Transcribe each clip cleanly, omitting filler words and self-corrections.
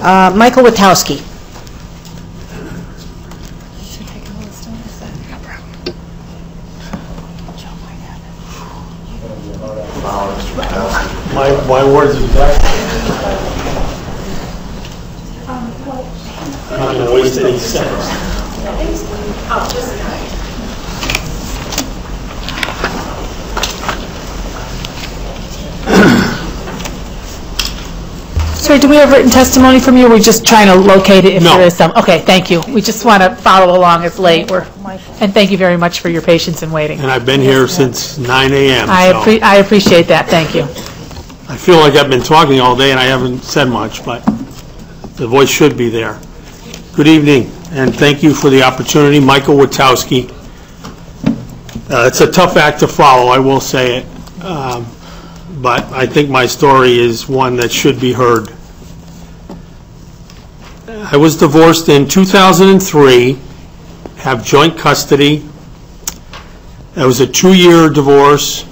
Michael Witowski. My words are back. I'm not going to waste any seconds. Sir, do we have written testimony from you? We're just trying to locate it if No. there is some. Okay, thank you. We just want to follow along. It's late. And thank you very much for your patience in waiting. And I've been here since 9 a.m. I appreciate that. Thank you. I feel like I've been talking all day and I haven't said much, but the voice should be there. Good evening, and thank you for the opportunity. Michael Witowski. It's a tough act to follow, I will say it, but I think my story is one that should be heard. I was divorced in 2003, have joint custody. It was a 2-year divorce.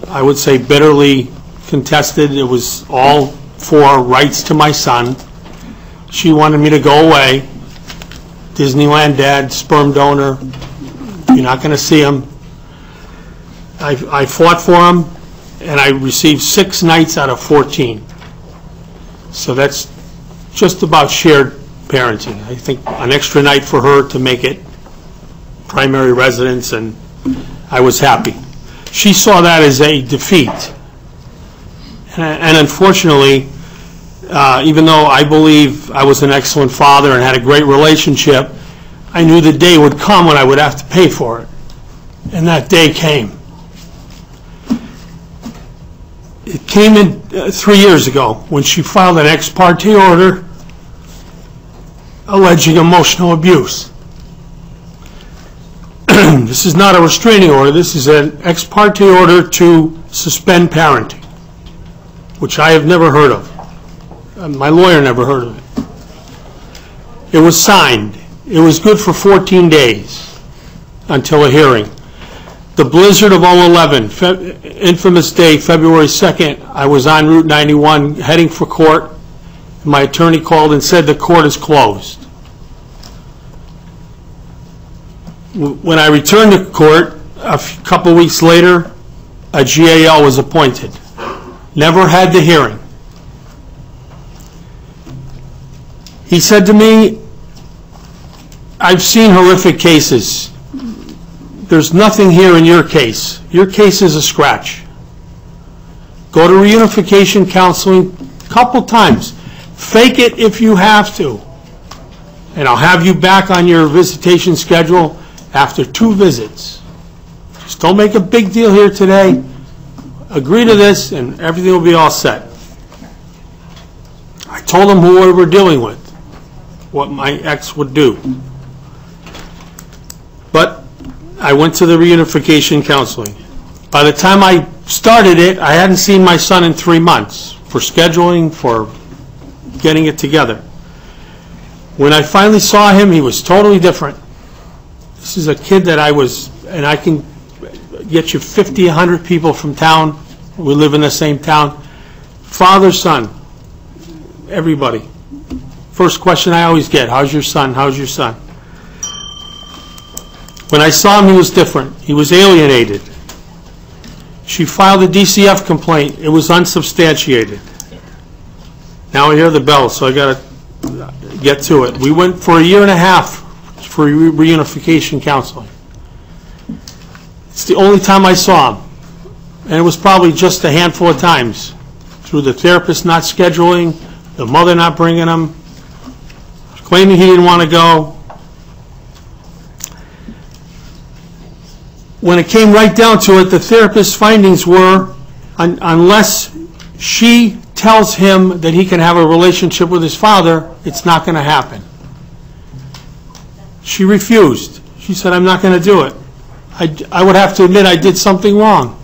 I would say bitterly contested. It was all for rights to my son. She wanted me to go away. Disneyland dad, sperm donor. You're not going to see him. I fought for him, and I received 6 nights out of 14. So that's just about shared parenting. I think an extra night for her to make it primary residence, and I was happy. She saw that as a defeat. And unfortunately, even though I believe I was an excellent father and had a great relationship, I knew the day would come when I would have to pay for it. And that day came. It came in 3 years ago when she filed an ex parte order alleging emotional abuse. This is not a restraining order. This is an ex parte order to suspend parenting, which I have never heard of. My lawyer never heard of it. It was signed. It was good for 14 days until a hearing. The blizzard of 2011, infamous day, February 2nd, I was on Route 91 heading for court. My attorney called and said the court is closed. When I returned to court, a couple weeks later, a GAL was appointed. Never had the hearing. He said to me, I've seen horrific cases. There's nothing here in your case. Your case is a scratch. Go to reunification counseling a couple times. Fake it if you have to. And I'll have you back on your visitation schedule after 2 visits. Just don't make a big deal here today. Agree to this and everything will be all set. I told him who we were dealing with, what my ex would do. But I went to the reunification counseling. By the time I started it, I hadn't seen my son in 3 months for scheduling, for getting it together. When I finally saw him, he was totally different. This is a kid that and I can get you 50, 100 people from town. We live in the same town. Father, son, everybody. First question I always get, how's your son? How's your son? When I saw him, he was different. He was alienated. She filed a DCF complaint. It was unsubstantiated. Now I hear the bell, so I got to get to it. We went for 1.5 years for reunification counseling. It's the only time I saw him. And it was probably just a handful of times. Through the therapist not scheduling, the mother not bringing him, claiming he didn't want to go. When it came right down to it, the therapist's findings were, unless she tells him that he can have a relationship with his father, it's not going to happen. She refused. She said, I'm not going to do it. I would have to admit I did something wrong.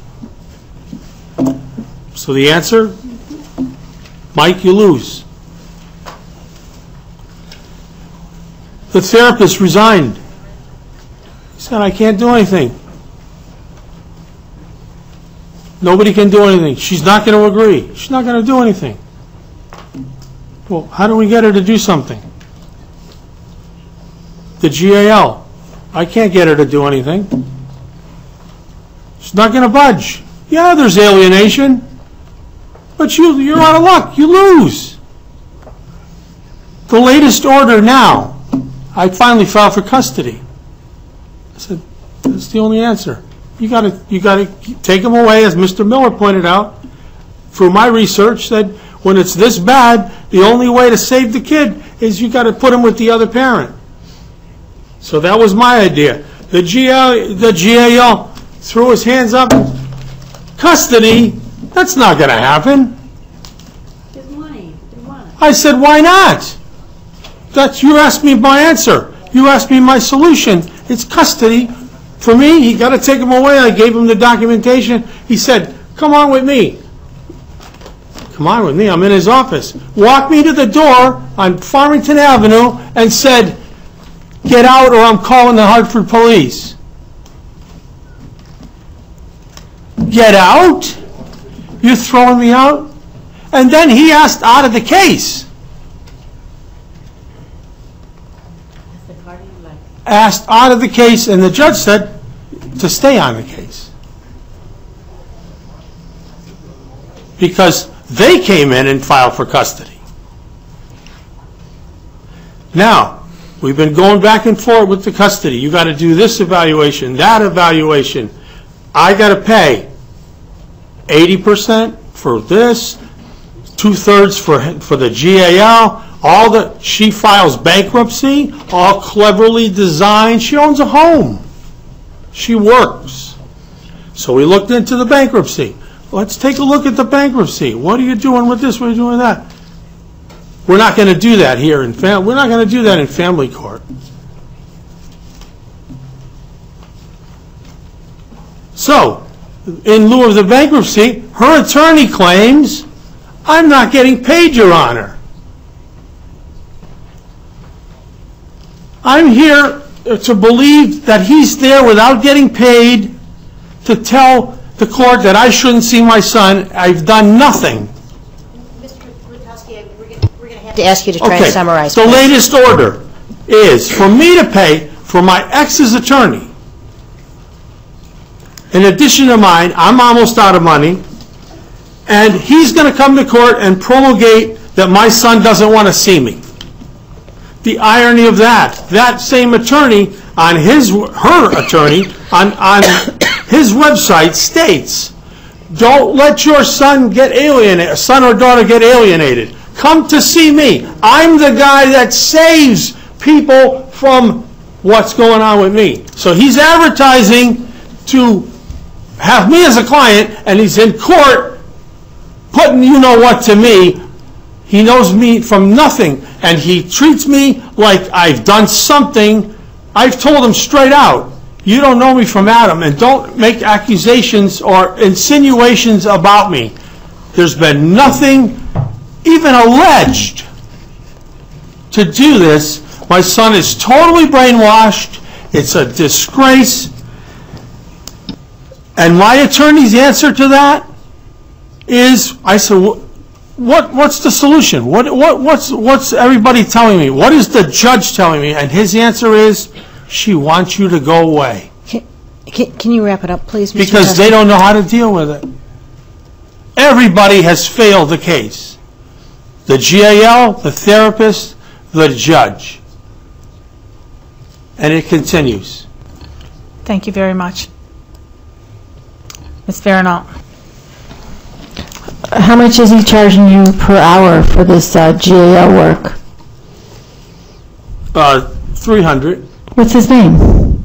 So the answer, Mike, you lose. The therapist resigned. He said, I can't do anything. Nobody can do anything. She's not going to agree. She's not going to do anything. Well, how do we get her to do something? The GAL. I can't get her to do anything. She's not going to budge. Yeah, there's alienation, but you're out of luck. You lose. The latest order now, I finally filed for custody. I said, that's the only answer. You got to take them away, as Mr. Miller pointed out. Through my research, that when it's this bad, the only way to save the kid is you got to put him with the other parent. So that was my idea. The GAL threw his hands up. Custody? That's not going to happen. There's money. I said, why not? You asked me my answer. You asked me my solution. It's custody. For me, he got to take him away. I gave him the documentation. He said, come on with me. Come on with me. I'm in his office. Walked me to the door on Farmington Avenue and said, get out or I'm calling the Hartford police. Get out? You're throwing me out? And then he asked out of the case. Asked out of the case, and the judge said to stay on the case. Because they came in and filed for custody. Now, we've been going back and forth with the custody. You got to do this evaluation, that evaluation. I got to pay 80% for this, 2/3 for the GAL. She files bankruptcy, all cleverly designed. She owns a home. She works. So we looked into the bankruptcy. Let's take a look at the bankruptcy. What are you doing with this? What are you doing with that? We're not going to do that here in we're not going to do that in family court. So, in lieu of the bankruptcy, her attorney claims, I'm not getting paid, Your Honor. I'm here to believe that he's there without getting paid to tell the court that I shouldn't see my son. I've done nothing. Mr. Witowski, we're going to have to ask you to try and summarize. The latest order is for me to pay for my ex's attorney. In addition to mine, I'm almost out of money, and he's going to come to court and promulgate that my son doesn't want to see me. The irony of that same attorney on her attorney on his website states, don't let your son get alienated, son or daughter get alienated. Come to see me. I'm the guy that saves people from what's going on with me. So he's advertising to have me as a client, and he's in court putting you-know-what to me. He knows me from nothing, and he treats me like I've done something. I've told him straight out, you don't know me from Adam, and don't make accusations or insinuations about me. There's been nothing even alleged to do this. My son is totally brainwashed. It's a disgrace. And my attorney's answer to that is, I said, what's the solution? What's everybody telling me? What is the judge telling me? And his answer is, she wants you to go away. Can you wrap it up, please, Mr. Because they don't know how to deal with it. Everybody has failed the case. The GAL, the therapist, the judge. And it continues. Thank you very much. Ms. Farinault. How much is he charging you per hour for this GAL work? 300. What's his name?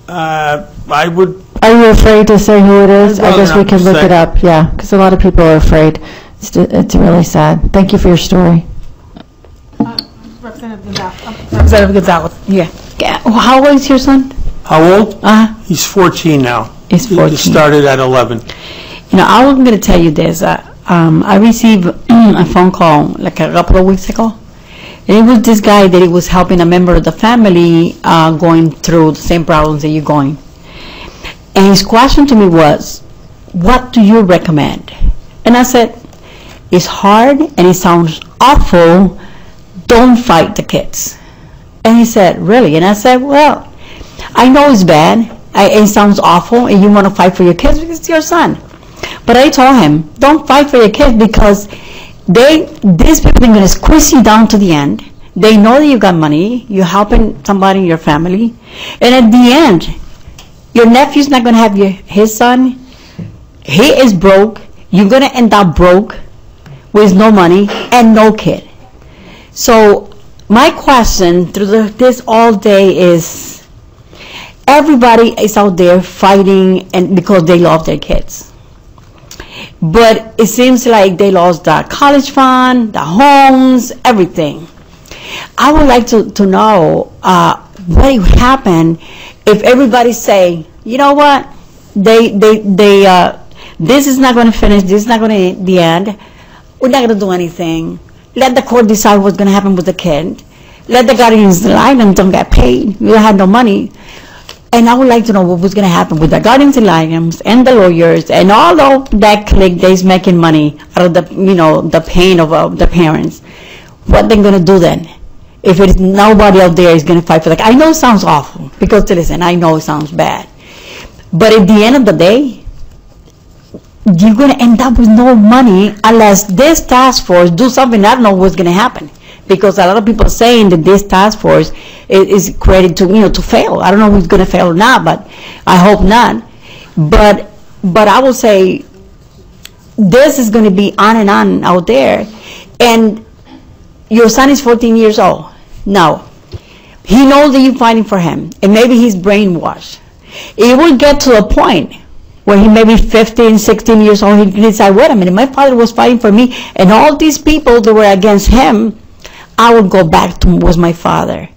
I would. Are you afraid to say who it is? I guess we can look it up. Yeah, because a lot of people are afraid. It's really sad. Thank you for your story. Representative Gonzalez. Yeah. How old is your son? How old? He's 14 now. He's 14. He started at 11. You know, I was going to tell you this. I received a phone call like a couple of weeks ago. And it was this guy that he was helping a member of the family going through the same problems that you're going. And his question to me was, what do you recommend? And I said, it's hard and it sounds awful, don't fight the kids. And he said, really? And I said, well, I know it's bad, it sounds awful, and you want to fight for your kids because it's your son. But I told him, don't fight for your kids because these people are going to squeeze you down to the end. They know that you got money, you're helping somebody in your family, and at the end, your nephew's not going to have his son. He is broke. You're going to end up broke with no money and no kid. So my question through this all day is, everybody is out there fighting and because they love their kids. But it seems like they lost the college fund, the homes, everything. I would like to know what would happen if everybody say, you know what, this is not going to finish, this is not going to the end, we're not going to do anything. Let the court decide what's going to happen with the kid. Let the guardians lie and don't get paid. You had no money. And I would like to know what was going to happen with the guardians and litigants and the lawyers and all of that clique that is making money out of the pain of the parents. What they're going to do then? If it is nobody out there is going to fight for that. I know it sounds awful because listen, I know it sounds bad. But at the end of the day, you're going to end up with no money unless this task force do something. I don't know what's going to happen. Because a lot of people are saying that this task force is created to fail. I don't know who's going to fail or not, but I hope not. But I will say this is going to be on and on out there. And your son is 14 years old. Now, he knows that you're fighting for him, and maybe he's brainwashed. It will get to a point where he may be 15, 16 years old. He can decide, wait a minute, my father was fighting for me, and all these people that were against him, I will go back to was my father.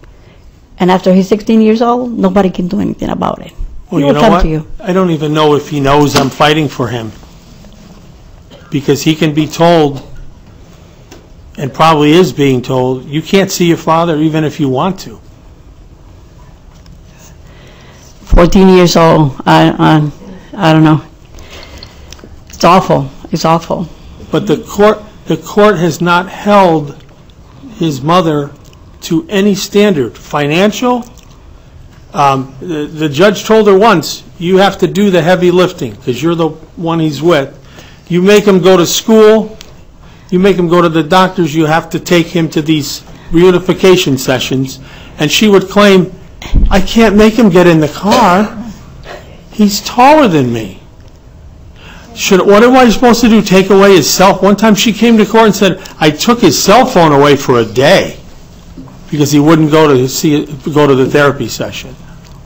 And after he's 16 years old, nobody can do anything about it. Well, you know what? I don't even know if he knows I'm fighting for him. Because he can be told, and probably is being told, you can't see your father even if you want to. 14 years old, I don't know. It's awful. It's awful. But the court has not held his mother to any standard, financial. The judge told her once, you have to do the heavy lifting because you're the one he's with. You make him go to school, you make him go to the doctors, you have to take him to these reunification sessions. And she would claim, I can't make him get in the car. He's taller than me. What am I supposed to do, take away his cell? One time she came to court and said, I took his cell phone away for a day because he wouldn't go to the therapy session.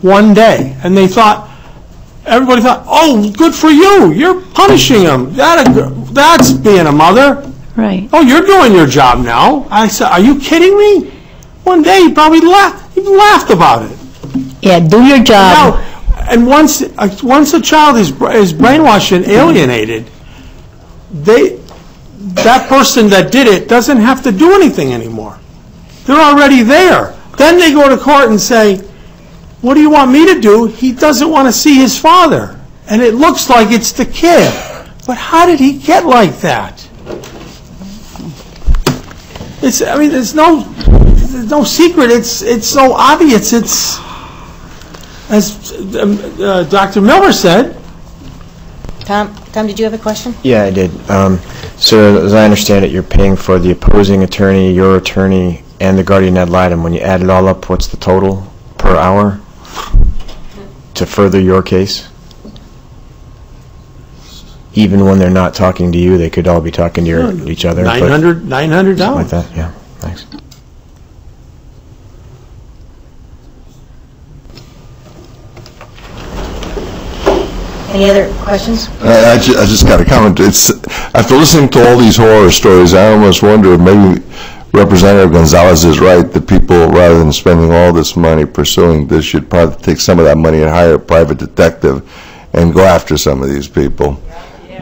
One day. And everybody thought, oh, good for you. You're punishing him. That's being a mother. Right. Oh, you're doing your job now. I said, are you kidding me? One day he probably laughed about it. Yeah, do your job. Now, and once a child is brainwashed and alienated, that person that did it doesn't have to do anything anymore. They're already there. Then they go to court and say, what do you want me to do? He doesn't want to see his father. And it looks like it's the kid. But how did he get like that? There's no secret. It's so obvious. It's, as Dr. Miller said. Tom, did you have a question? Yeah, I did. So as I understand it, you're paying for the opposing attorney, your attorney, and the guardian ad litem. When you add it all up, what's the total per hour to further your case? Even when they're not talking to you, they could all be talking to each other. $900. Something like that, yeah. Thanks. Any other questions? I just got a comment. After listening to all these horror stories, I almost wonder if maybe Representative Gonzalez is right, that people, rather than spending all this money pursuing this, should probably take some of that money and hire a private detective and go after some of these people,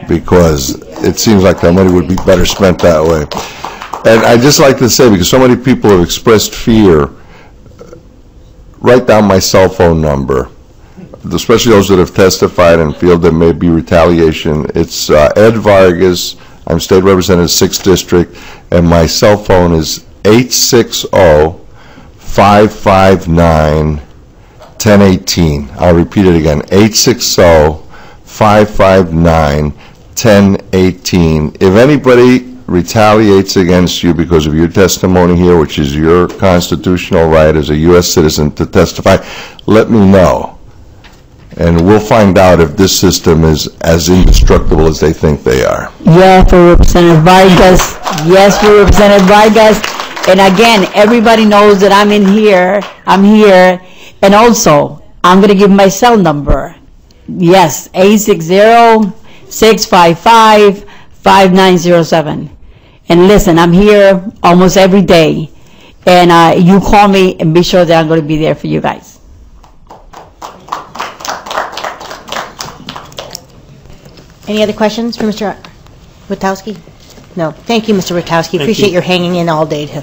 because it seems like that money would be better spent that way. And I'd just like to say, because so many people have expressed fear, write down my cell phone number, especially those that have testified and feel there may be retaliation. It's Ed Vargas, I'm State Representative, 6th District, and my cell phone is 860-559-1018. I'll repeat it again, 860-559-1018. If anybody retaliates against you because of your testimony here, which is your constitutional right as a U.S. citizen to testify, let me know. And we'll find out if this system is as indestructible as they think they are. Yeah, for Representative Vargas. Yes, for Representative Vargas. And again, everybody knows that I'm here. And also, I'm going to give my cell number. Yes, 860-655-5907. And listen, I'm here almost every day. And you call me and be sure that I'm going to be there for you guys. Any other questions for Mr. Witowski? No. Thank you, Mr. Witowski. Thank Appreciate you. your hanging in all day to